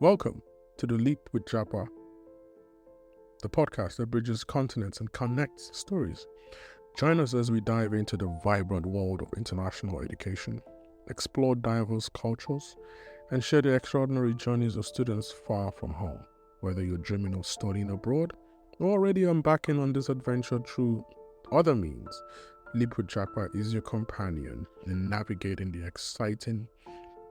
Welcome to The Leap with Japa, the podcast that bridges continents and connects stories. Join us as we dive into the vibrant world of international education, explore diverse cultures, and share the extraordinary journeys of students far from home. Whether you're dreaming of studying abroad or already embarking on this adventure through other means, Leap with Japa is your companion in navigating the exciting,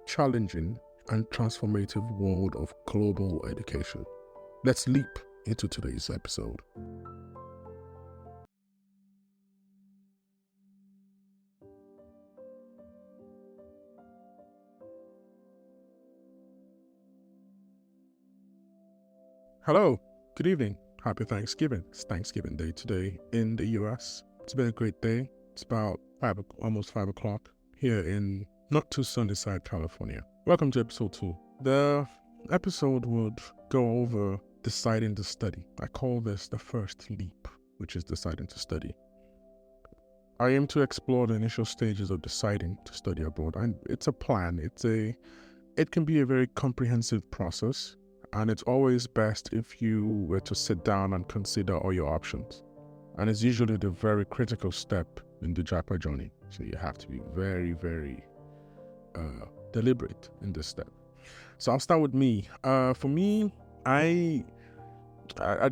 challenging, and transformative world of global education. Let's leap into today's episode. Hello, good evening, happy Thanksgiving. It's Thanksgiving Day today in the US. It's been a great day. It's about almost 5 o'clock here in not too sunny side California. Welcome to episode 2. The episode would go over deciding to study. I call this the first leap, which is deciding to study. I aim to explore the initial stages of deciding to study abroad, and it's a plan. It can be a very comprehensive process, and it's always best if you were to sit down and consider all your options. And it's usually the very critical step in the Japa journey. So you have to be very, very deliberate in this step. So I'll start with me. For me, I'd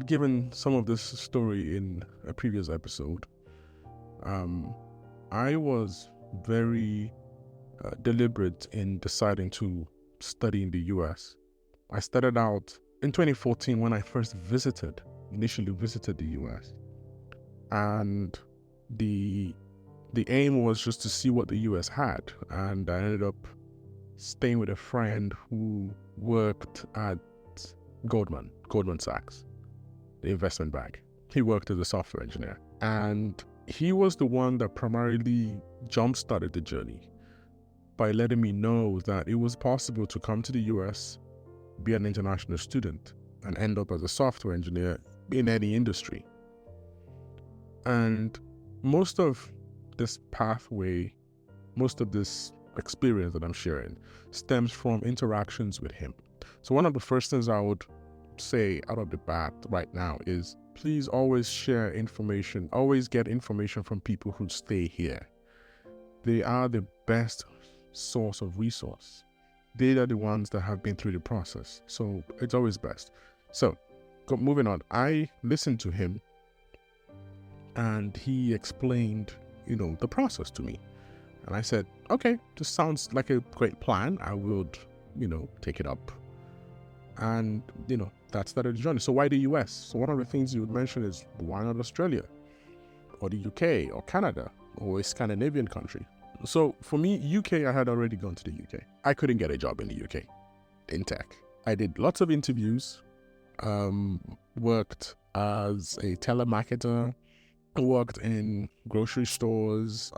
given some of this story in a previous episode. I was very deliberate in deciding to study in the US. I started out in 2014 when I first initially visited the US. And the aim was just to see what the US had. And I ended up staying with a friend who worked at Goldman Sachs, the investment bank. He worked as a software engineer. And he was the one that primarily jump-started the journey by letting me know that it was possible to come to the US, be an international student, and end up as a software engineer in any industry. And most of this pathway, most of this experience that I'm sharing stems from interactions with him. So one of the first things I would say out of the bat right now is please always share information, always get information from people who stay here. They are the best source of resource. They are the ones that have been through the process. So it's always best. So moving on, I listened to him and he explained, the process to me. And I said, okay, this sounds like a great plan. I would, take it up. And, that started the journey. So why the US? So one of the things you would mention is, why not Australia? Or the UK? Or Canada? Or a Scandinavian country? So for me, UK, I had already gone to the UK. I couldn't get a job in the UK, in tech. I did lots of interviews, worked as a telemarketer, worked in grocery stores.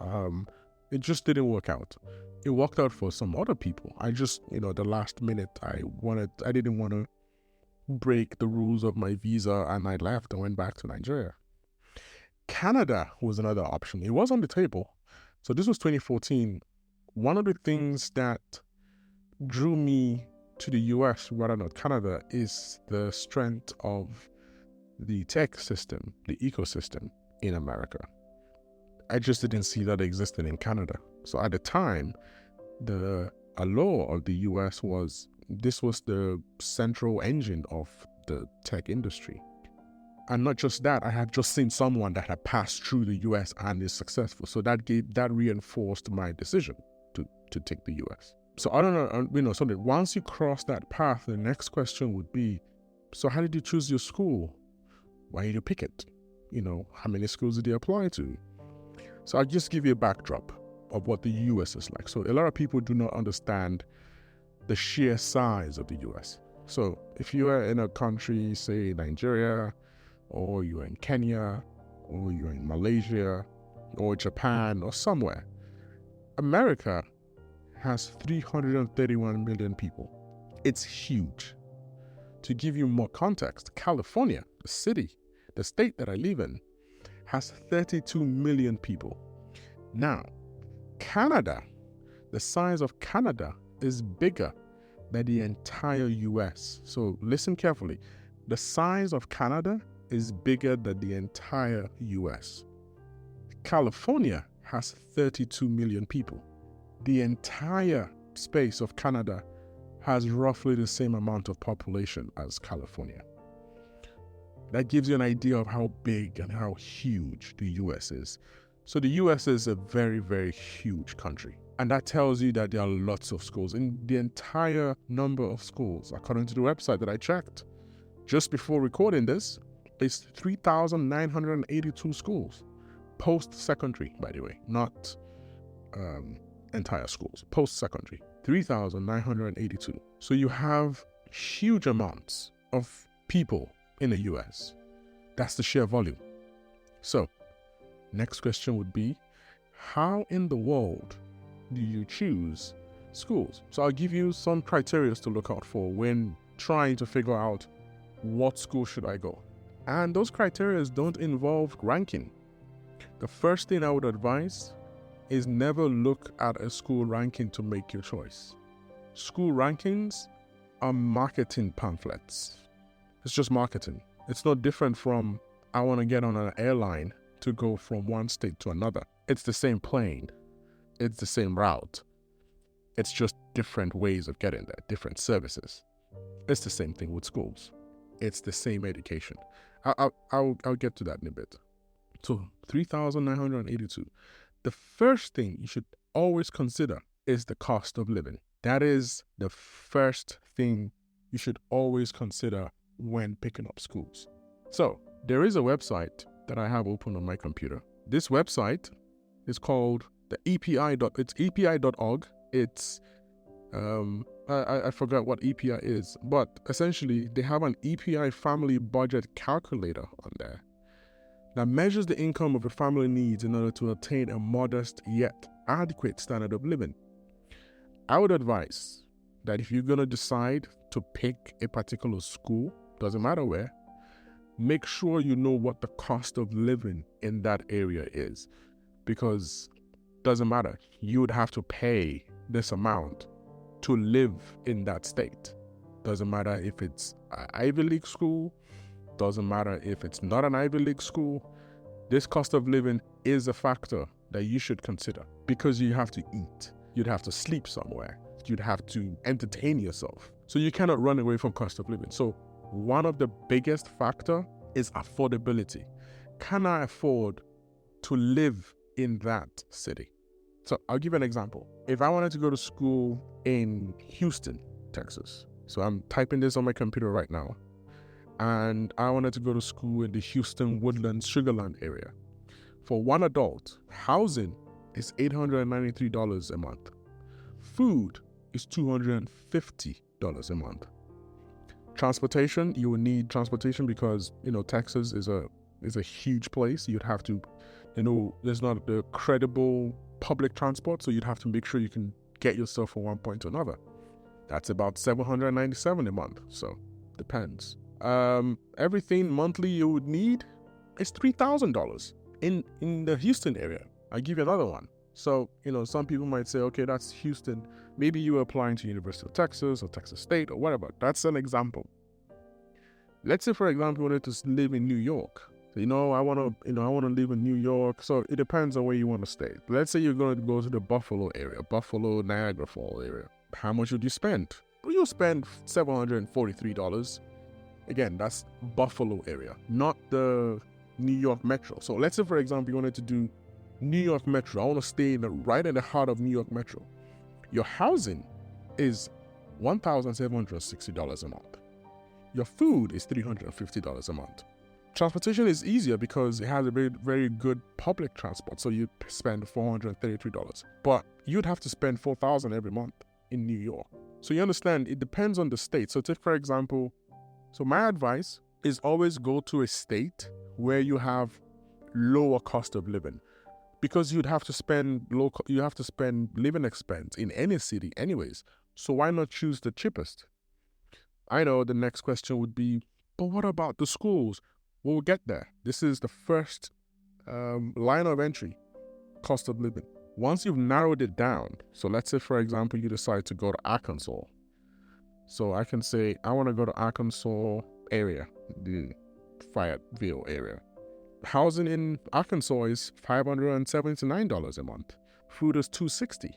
It just didn't work out. It worked out for some other people. I just, the last minute, I didn't want to break the rules of my visa, and I left and went back to Nigeria. Canada was another option. It was on the table. So this was 2014. One of the things that drew me to the US rather than Canada is the strength of the tech system, the ecosystem in America. I just didn't see that existing in Canada. So at the time, the law of the US was the central engine of the tech industry. And not just that, I had just seen someone that had passed through the US and is successful. So that reinforced my decision to take the US. So I don't know, so that once you cross that path, the next question would be, so how did you choose your school? Why did you pick it? How many schools did you apply to? So I'll just give you a backdrop of what the US is like. So a lot of people do not understand the sheer size of the US. So if you are in a country, say Nigeria, or you're in Kenya, or you're in Malaysia, or Japan, or somewhere, America has 331 million people. It's huge. To give you more context, California, the state that I live in, has 32 million people. Now, Canada, the size of Canada is bigger that the entire US. So listen carefully. The size of Canada is bigger than the entire US. California has 32 million people. The entire space of Canada has roughly the same amount of population as California. That gives you an idea of how big and how huge the US is. So the US is a very, very huge country. And that tells you that there are lots of schools. In the entire number of schools, according to the website that I checked just before recording this, is 3,982 schools. Post-secondary, by the way, not entire schools. Post-secondary, 3,982. So you have huge amounts of people in the US. That's the sheer volume. So, next question would be, how in the world do you choose schools? So I'll give you some criteria to look out for when trying to figure out what school should I go. And those criteria don't involve ranking. The first thing I would advise is never look at a school ranking to make your choice. School rankings are marketing pamphlets. It's just marketing. It's not different from I want to get on an airline to go from one state to another. It's the same plane. It's the same route. It's just different ways of getting there, different services. It's the same thing with schools. It's the same education. I'll get to that in a bit. So 3,982. The first thing you should always consider is the cost of living. That is the first thing you should always consider when picking up schools. So there is a website that I have open on my computer. This website is called the it's epi.org. It's I forgot what EPI is, but essentially they have an EPI family budget calculator on there that measures the income of a family needs in order to attain a modest yet adequate standard of living. I would advise that if you're going to decide to pick a particular school, doesn't matter where, make sure you know what the cost of living in that area is, because doesn't matter, you would have to pay this amount to live in that state. Doesn't matter if it's an Ivy League school, doesn't matter if it's not an Ivy League school. This cost of living is a factor that you should consider, because you have to eat, you'd have to sleep somewhere, you'd have to entertain yourself. So you cannot run away from cost of living. So one of the biggest factor is affordability. Can I afford to live in that city? So I'll give you an example. If I wanted to go to school in Houston, Texas, so I'm typing this on my computer right now, and I wanted to go to school in the Houston, Woodlands, Sugarland area. For one adult, housing is $893 a month. Food is $250 a month. Transportation, you will need transportation because, Texas is a huge place. You'd have to, there's not the credible public transport, so you'd have to make sure you can get yourself from one point to another. That's about $797 a month, so depends. Everything monthly you would need is $3,000 in the Houston area. I'll give you another one. So, some people might say, okay, that's Houston. Maybe you are applying to University of Texas or Texas State or whatever. That's an example. Let's say, for example, you wanted to live in New York. So, I want to live in New York. So it depends on where you want to stay. Let's say you're going to go to the Buffalo area, Buffalo, Niagara Falls area. How much would you spend? Well, you'll spend $743. Again, that's Buffalo area, not the New York Metro. So let's say, for example, you wanted to do New York Metro. I want to stay right in the heart of New York Metro. Your housing is $1,760 a month. Your food is $350 a month. Transportation is easier because it has a very, very good public transport. So you spend $433. But you'd have to spend $4,000 every month in New York. So you understand, it depends on the state. So take, for example, my advice is always go to a state where you have lower cost of living, because you'd have to spend living expense in any city anyways. So why not choose the cheapest? I know the next question would be, but what about the schools? We'll get there. This is the first line of entry, cost of living. Once you've narrowed it down, so let's say, for example, you decide to go to Arkansas. So I can say, I want to go to Arkansas area, the Fayetteville area. Housing in Arkansas is $579 a month. Food is $260.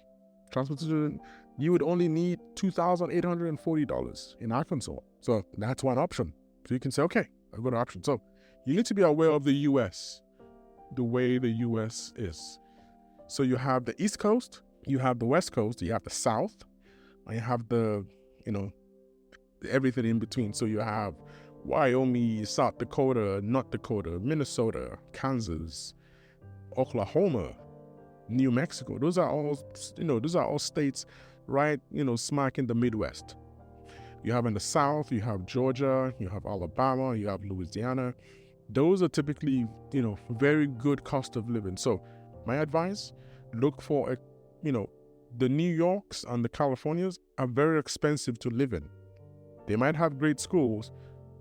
Transportation, you would only need $2,840 in Arkansas. So that's one option. So you can say, okay, I've got an option. So you need to be aware of the U.S., the way the U.S. is. So you have the East Coast, you have the West Coast, you have the South, and you have the, everything in between. So you have Wyoming, South Dakota, North Dakota, Minnesota, Kansas, Oklahoma, New Mexico. Those are all states right, smack in the Midwest. You have in the South, you have Georgia, you have Alabama, you have Louisiana. Those are typically, very good cost of living. So my advice, look for, the New Yorks and the Californias are very expensive to live in. They might have great schools,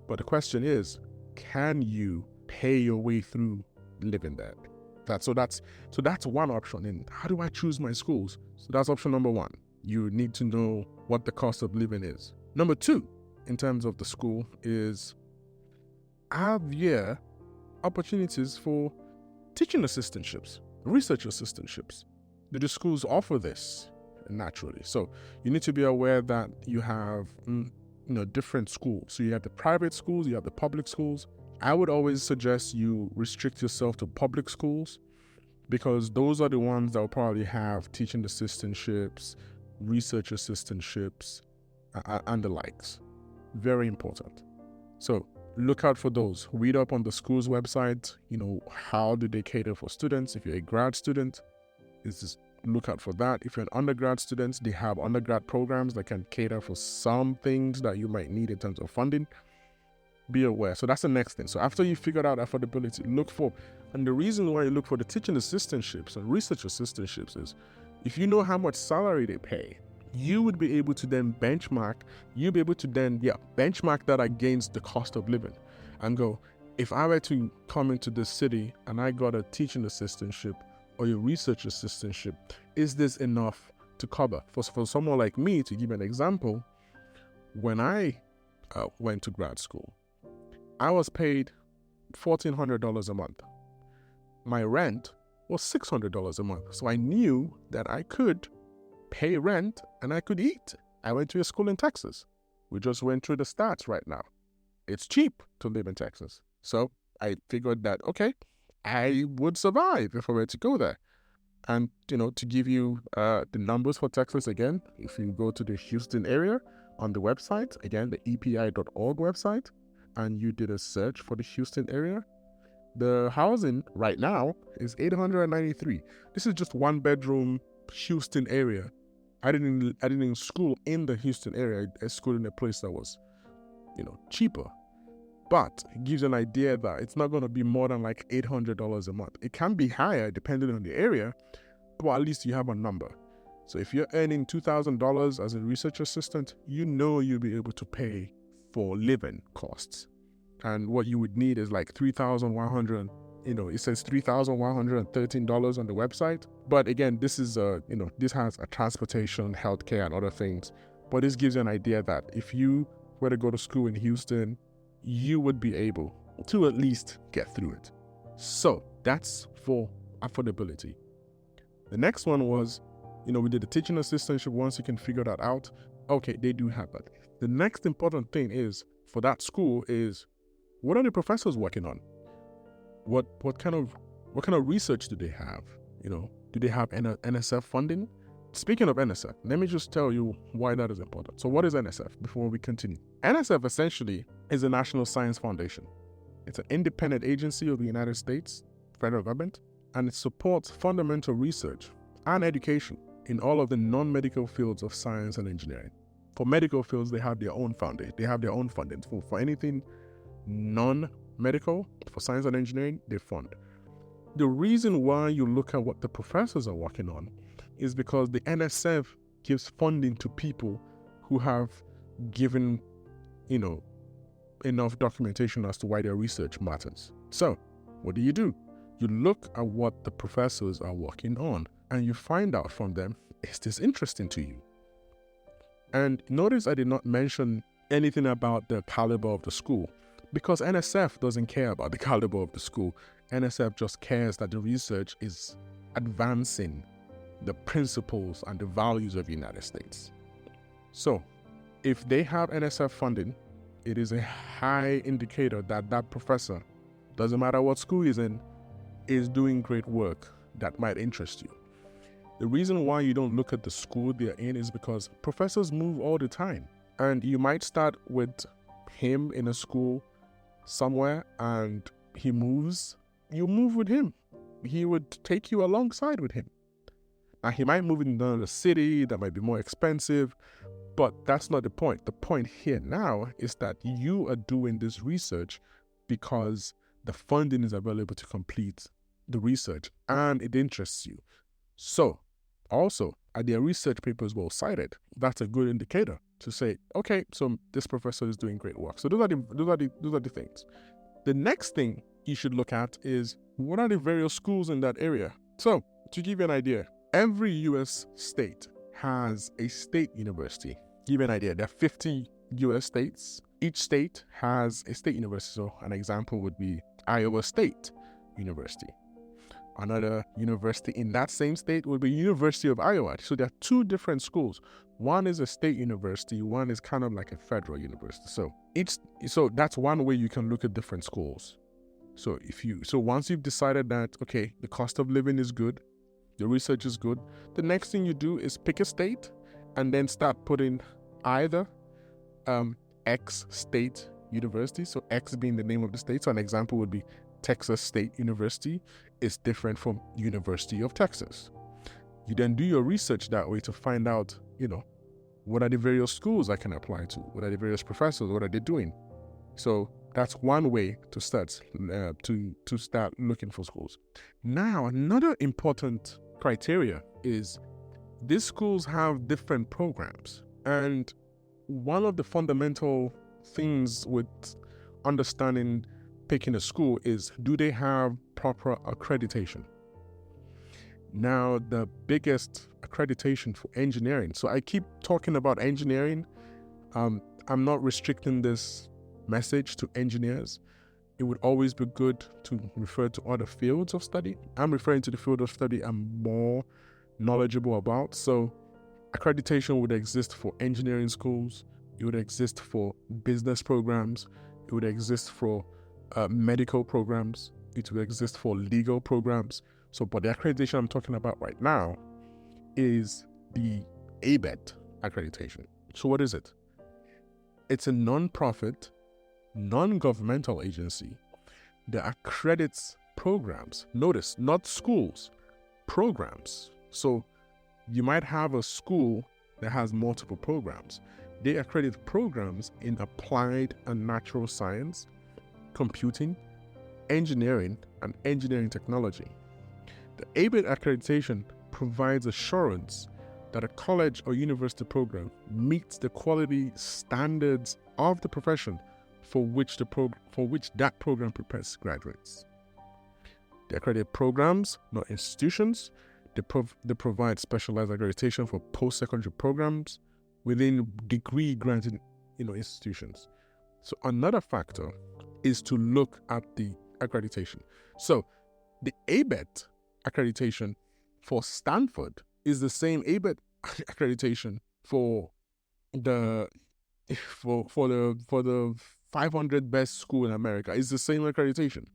but the question is, can you pay your way through living there? So that's one option. And how do I choose my schools? So that's option number one. You need to know what the cost of living is. Number two, in terms of the school, is have opportunities for teaching assistantships, research assistantships. Do the schools offer this naturally? So you need to be aware that you have different schools. So you have the private schools, you have the public schools. I would always suggest you restrict yourself to public schools, because those are the ones that will probably have teaching assistantships, research assistantships, and the likes. Very important. So look out for those. Read up on the school's website. How do they cater for students? If you're a grad student, look out for that. If you're an undergrad student, they have undergrad programs that can cater for some things that you might need in terms of funding. Be aware. So that's the next thing. So after you figured out affordability, look for, and the reason why you look for the teaching assistantships and research assistantships is, if you know how much salary they pay, you would be able to then benchmark that against the cost of living and go, if I were to come into this city and I got a teaching assistantship or a research assistantship, is this enough to cover? For someone like me, to give an example, when I went to grad school, I was paid $1,400 a month. My rent was $600 a month. So I knew that I could pay rent and I could eat. I went to a school in Texas. We just went through the stats right now. It's cheap to live in Texas. So I figured that, okay, I would survive if I were to go there. And, to give you the numbers for Texas again, if you go to the Houston area on the website, again, the epi.org website, and you did a search for the Houston area, the housing right now is $893. This is just one bedroom Houston area. I didn't school in the Houston area. I schooled in a place that was, cheaper. But it gives you an idea that it's not going to be more than like $800 a month. It can be higher depending on the area, but at least you have a number. So if you're earning $2,000 as a research assistant, you'll be able to pay for living costs. And what you would need is like $3,100. It says $3,113 on the website. But again, this is this has a transportation, healthcare, and other things. But this gives you an idea that if you were to go to school in Houston, you would be able to at least get through it. So that's for affordability. The next one was, we did the teaching assistantship. Once you can figure that out, okay, they do have that. The next important thing is for that school is, what are the professors working on? What kind of research do they have? Do they have NSF funding? Speaking of NSF, let me just tell you why that is important. So what is NSF before we continue? NSF essentially is a National Science Foundation. It's an independent agency of the United States federal government, and it supports fundamental research and education in all of the non-medical fields of science and engineering. For medical fields, they have their own funding. They have their own funding. For anything non-medical, for science and engineering, they fund. The reason why you look at what the professors are working on is because the NSF gives funding to people who have given, enough documentation as to why their research matters. So, what do? You look at what the professors are working on, and you find out from them, is this interesting to you? And notice I did not mention anything about the caliber of the school, because NSF doesn't care about the caliber of the school. NSF just cares that the research is advancing the principles and the values of the United States. So, if they have NSF funding, it is a high indicator that that professor, doesn't matter what school he's in, is doing great work that might interest you. The reason why you don't look at the school they're in is because professors move all the time. And you might start with him in a school somewhere and he moves, you move with him. He would take you alongside with him. Now, he might move in another city that might be more expensive, but that's not the point. The point here now is that you are doing this research because the funding is available to complete the research and it interests you. So, also, are their research papers well cited? That's a good indicator to say, okay, so this professor is doing great work. So those are the things. The next thing you should look at is, what are the various schools in that area? So, to give you an idea, every U.S. state has a state university. Give you an idea, there are 50 U.S. states. Each state has a state university. So an example would be Iowa State University. Another university in that same state would be University of Iowa. So there are two different schools. One is a state university, one is kind of like a federal university. So that's one way you can look at different schools. So once you've decided that, okay, the cost of living is good, the research is good, the next thing you do is pick a state and then start putting either X state university, so X being the name of the state. So an example would be Texas State University is different from University of Texas. You then do your research that way to find out, what are the various schools I can apply to? What are the various professors? What are they doing? So that's one way to start to start looking for schools. Now, another important criteria is these schools have different programs. And one of the fundamental things with understanding picking a school is, do they have proper accreditation? Now, the biggest accreditation for engineering. So I keep talking about engineering. I'm not restricting this message to engineers. It would always be good to refer to other fields of study. I'm referring to the field of study I'm more knowledgeable about. So accreditation would exist for engineering schools. It would exist for business programs. It would exist for medical programs. It would exist for legal programs. But the accreditation I'm talking about right now is the ABET accreditation. So what is it? It's a non-profit, non-governmental agency that accredits programs. Notice, not schools, programs. So you might have a school that has multiple programs. They accredit programs in applied and natural science, computing, engineering, and engineering technology. The ABET accreditation provides assurance that a college or university program meets the quality standards of the profession for which that program prepares graduates. They accredit programs, not institutions. They provide specialized accreditation for post-secondary programs within degree-granting institutions. So another factor is to look at the accreditation. So the ABET accreditation for Stanford is the same ABET accreditation for the 500 best school in America. It's the same accreditation.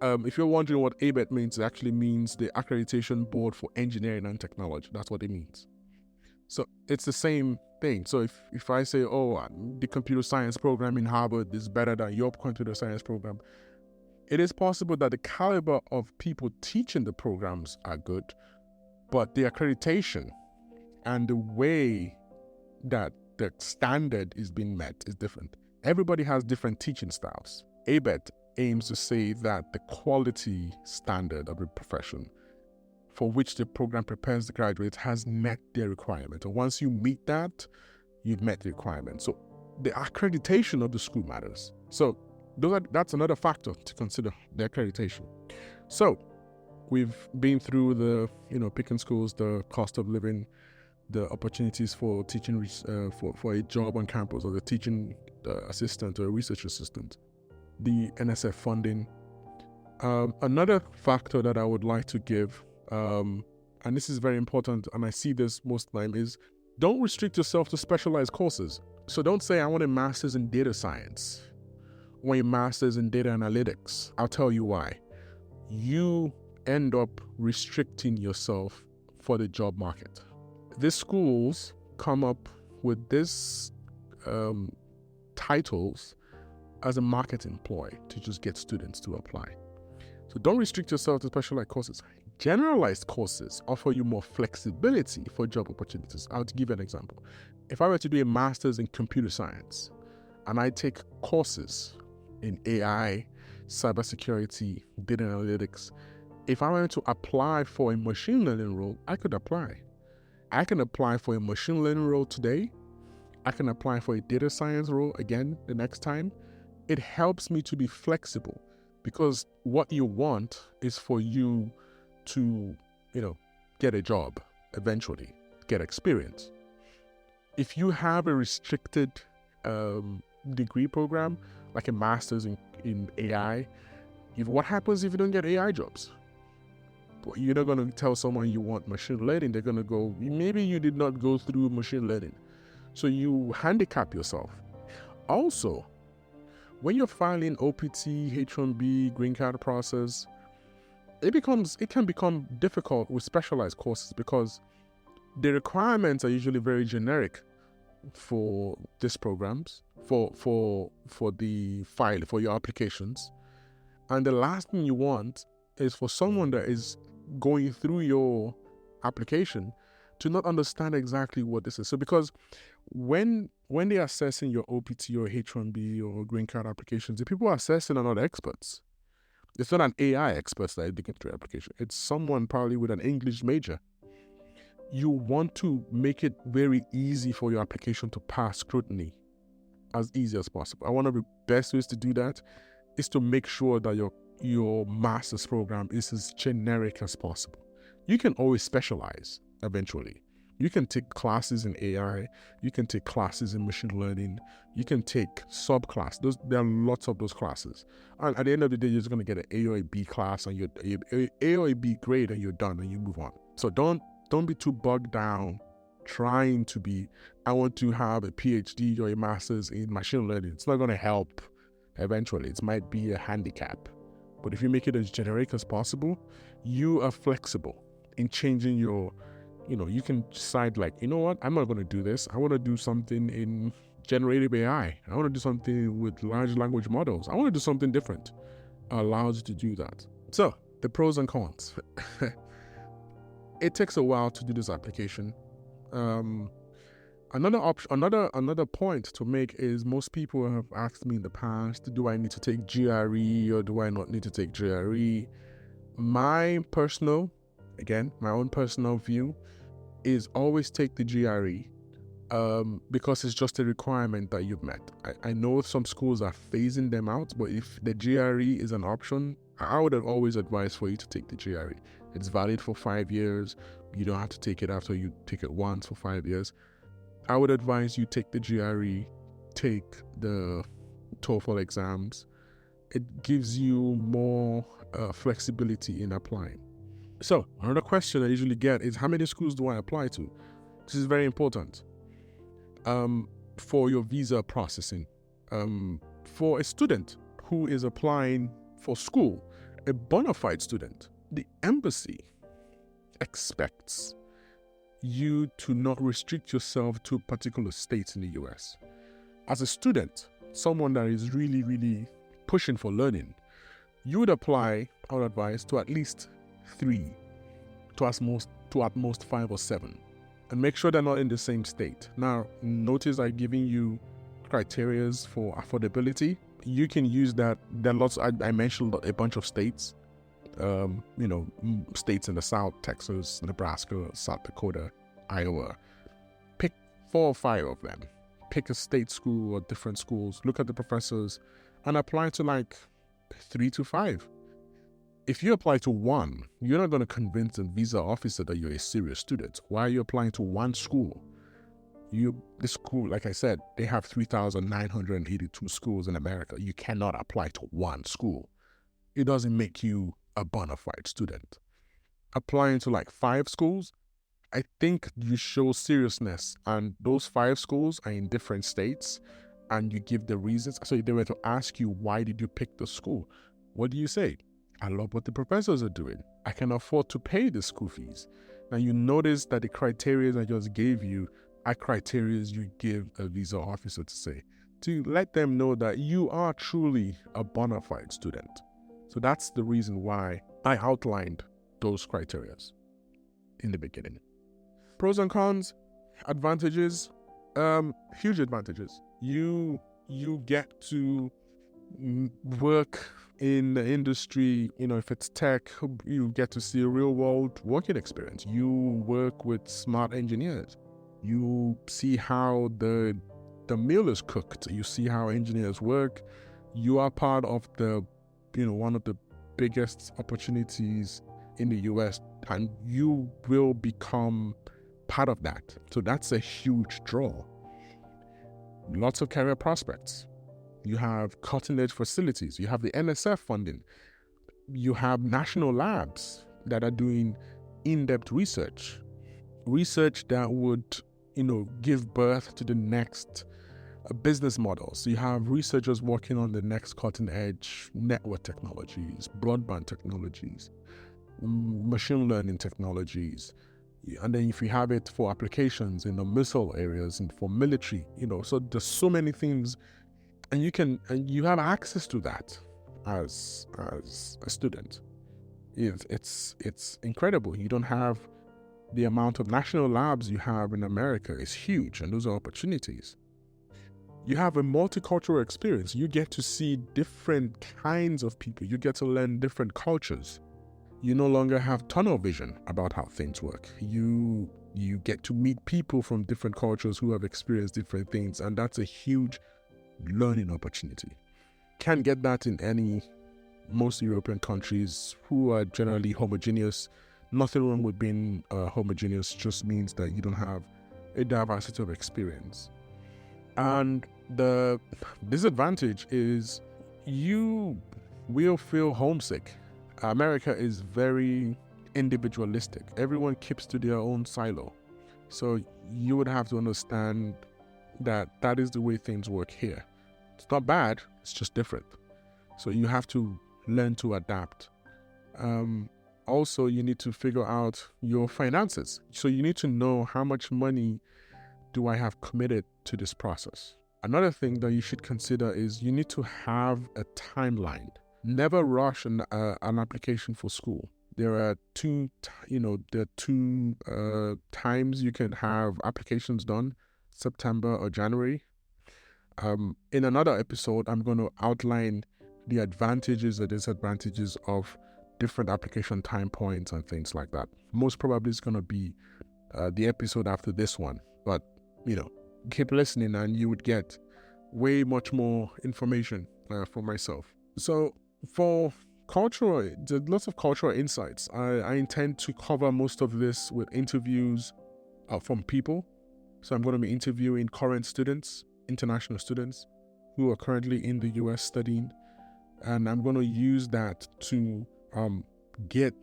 If you're wondering what ABET means, it actually means the Accreditation Board for Engineering and Technology. That's what it means. So it's the same thing. So if I say, the computer science program in Harvard is better than your computer science program, it is possible that the caliber of people teaching the programs are good, but the accreditation and the way that the standard is being met is different. Everybody has different teaching styles. ABET aims to say that the quality standard of the profession for which the program prepares the graduates has met their requirement. And once you meet that, you've met the requirement. So the accreditation of the school matters. So that's another factor to consider, the accreditation. So we've been through the, picking schools, the cost of living, the opportunities for teaching for a job on campus, or the teaching assistant or a research assistant, the NSF funding. Another factor that I would like to give, and this is very important, and I see this most of the time, is don't restrict yourself to specialized courses. So don't say, I want a master's in data science or a master's in data analytics. I'll tell you why. You end up restricting yourself for the job market. These schools come up with these titles as a marketing ploy to just get students to apply. So don't restrict yourself to specialized courses. Generalized courses offer you more flexibility for job opportunities. I'll give you an example. If I were to do a master's in computer science and I take courses in AI, cybersecurity, data analytics, if I were to apply for a machine learning role, I could apply. I can apply for a machine learning role today. I can apply for a data science role again the next time. It helps me to be flexible, because what you want is for you to, get a job eventually, get experience. If you have a restricted degree program, like a master's in AI, what happens if you don't get AI jobs? You're not going to tell someone you want machine learning. They're going to go, maybe you did not go through machine learning. So you handicap yourself. Also, when you're filing OPT, H-1B, green card process, it can become difficult with specialized courses, because the requirements are usually very generic for these programs, for the file, for your applications. And the last thing you want is for someone that is going through your application to not understand exactly what this is. So because when they're assessing your OPT or H-1B or green card applications, the people assessing are not experts. It's not an AI expert that is looking through your application. It's someone probably with an English major. You want to make it very easy for your application to pass scrutiny, as easy as possible. And one of the best ways to do that is to make sure that your master's program is as generic as possible. You can always specialize eventually. You can take classes in AI, you can take classes in machine learning, you can take subclass. There are lots of those classes. And at the end of the day, you're just going to get an A or a B class, and A or a B grade, and you're done, and you move on. So don't be too bogged down trying to be, I want to have a PhD or a master's in machine learning. It's not going to help eventually. It might be a handicap. But if you make it as generic as possible, you are flexible in changing your, you can decide like, you know what, I'm not going to do this. I want to do something in generative AI. I want to do something with large language models. I want to do something different. Allows you to do that. So the pros and cons. It takes a while to do this application. Another point to make is, most people have asked me in the past, do I need to take GRE or do I not need to take GRE? My own personal view is always take the GRE, because it's just a requirement that you've met. I know some schools are phasing them out, but if the GRE is an option, I would have always advised for you to take the GRE. It's valid for 5 years. You don't have to take it after you take it once for 5 years. I would advise you take the GRE, take the TOEFL exams. It gives you more flexibility in applying. So another question I usually get is, how many schools do I apply to? This is very important for your visa processing. For a student who is applying for school, a bona fide student, the embassy expects you to not restrict yourself to particular states in the US. As a student, someone that is really, really pushing for learning, you would apply, I would advise, to at least 3, to at most 5 or 7, and make sure they're not in the same state. Now, notice I'm giving you criterias for affordability. You can use that. There are lots. I mentioned a bunch of states. States in the South, Texas, Nebraska, South Dakota, Iowa. Pick 4 or 5 of them. Pick a state school or different schools. Look at the professors and apply to like 3 to 5. If you apply to one, you're not going to convince the visa officer that you're a serious student. Why are you applying to one school? This school, like I said, they have 3,982 schools in America. You cannot apply to one school. It doesn't make you a bona fide student. Applying to like 5 schools, I think you show seriousness, and those 5 schools are in different states, and you give the reasons. So if they were to ask you, why did you pick the school? What do you say? I love what the professors are doing. I can afford to pay the school fees. Now you notice that the criteria I just gave you are criteria you give a visa officer to let them know that you are truly a bona fide student. So that's the reason why I outlined those criteria in the beginning. Pros and cons, advantages, huge advantages. You get to work in the industry, if it's tech, you get to see a real world working experience. You work with smart engineers. You see how the meal is cooked. You see how engineers work. You are part of one of the biggest opportunities in the US, and you will become part of that. So that's a huge draw. Lots of career prospects. You have cutting-edge facilities. You have the NSF funding. You have national labs that are doing in-depth research that would, give birth to the next business models. So you have researchers working on the next cutting-edge network technologies, broadband technologies, machine learning technologies. And then if you have it for applications in the missile areas and for military, so there's so many things. And you have access to that as a student. It's incredible. You don't have the amount of national labs you have in America is huge, and those are opportunities. You have a multicultural experience. You get to see different kinds of people. You get to learn different cultures. You no longer have tunnel vision about how things work. You get to meet people from different cultures who have experienced different things, and that's a huge learning opportunity. Can't get that in most European countries who are generally homogeneous. Nothing wrong with being homogeneous, just means that you don't have a diversity of experience. And the disadvantage is you will feel homesick. America is very individualistic. Everyone keeps to their own silo. So you would have to understand that is the way things work here. It's not bad, it's just different. So you have to learn to adapt. Also, you need to figure out your finances. So you need to know, how much money do I have committed to this process? Another thing that you should consider is you need to have a timeline. Never rush an application for school. There are two times you can have applications done: September or January. In another episode, I'm going to outline the advantages and disadvantages of different application time points and things like that. Most probably it's going to be the episode after this one, but keep listening and you would get way much more information from myself. So for there's lots of cultural insights. I intend to cover most of this with interviews from people. So I'm going to be interviewing current students, international students who are currently in the US studying, and I'm going to use that to get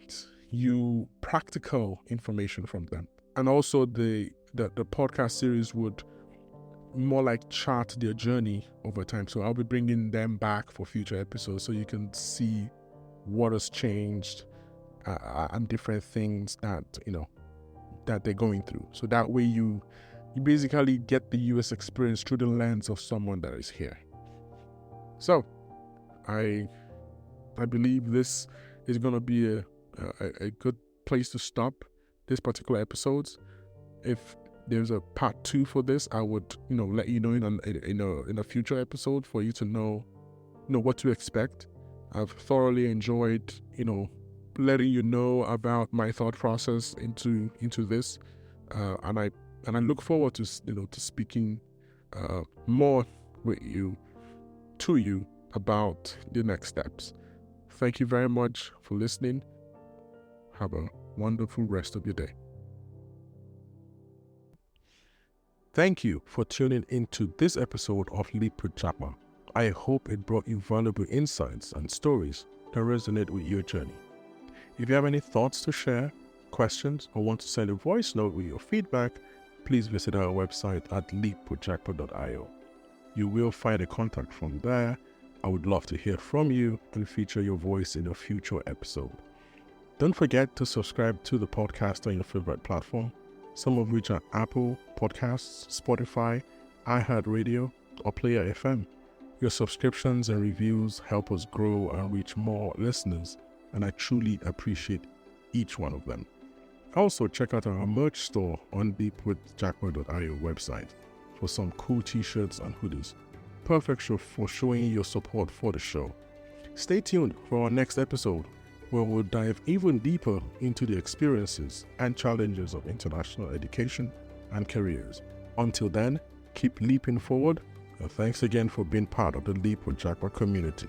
you practical information from them. And also the podcast series would more like chart their journey over time. So I'll be bringing them back for future episodes so you can see what has changed and different things that they're going through. So that way you basically get the US experience through the lens of someone that is here. So I believe this is going to be a good place to stop this particular episode. If there's a part 2 for this, I would let you know in a future episode for you to know what to expect. I've thoroughly enjoyed letting you know about my thought process into this, and I look forward to to speaking more with you about the next steps. Thank you very much for listening. Have a wonderful rest of your day. Thank you for tuning into this episode of Leap with Japa. I hope it brought you valuable insights and stories that resonate with your journey. If you have any thoughts to share, questions, or want to send a voice note with your feedback, please visit our website at leapwithjapa.io. You will find a contact form there. I would love to hear from you and feature your voice in a future episode. Don't forget to subscribe to the podcast on your favorite platform, some of which are Apple Podcasts, Spotify, iHeartRadio, or Player FM. Your subscriptions and reviews help us grow and reach more listeners, and I truly appreciate each one of them. Also, check out our merch store on leapwithjapa.io website for some cool t-shirts and hoodies. Perfect for showing your support for the show. Stay tuned for our next episode, where we'll dive even deeper into the experiences and challenges of international education and careers. Until then, keep leaping forward, and thanks again for being part of the Leap with Japa community.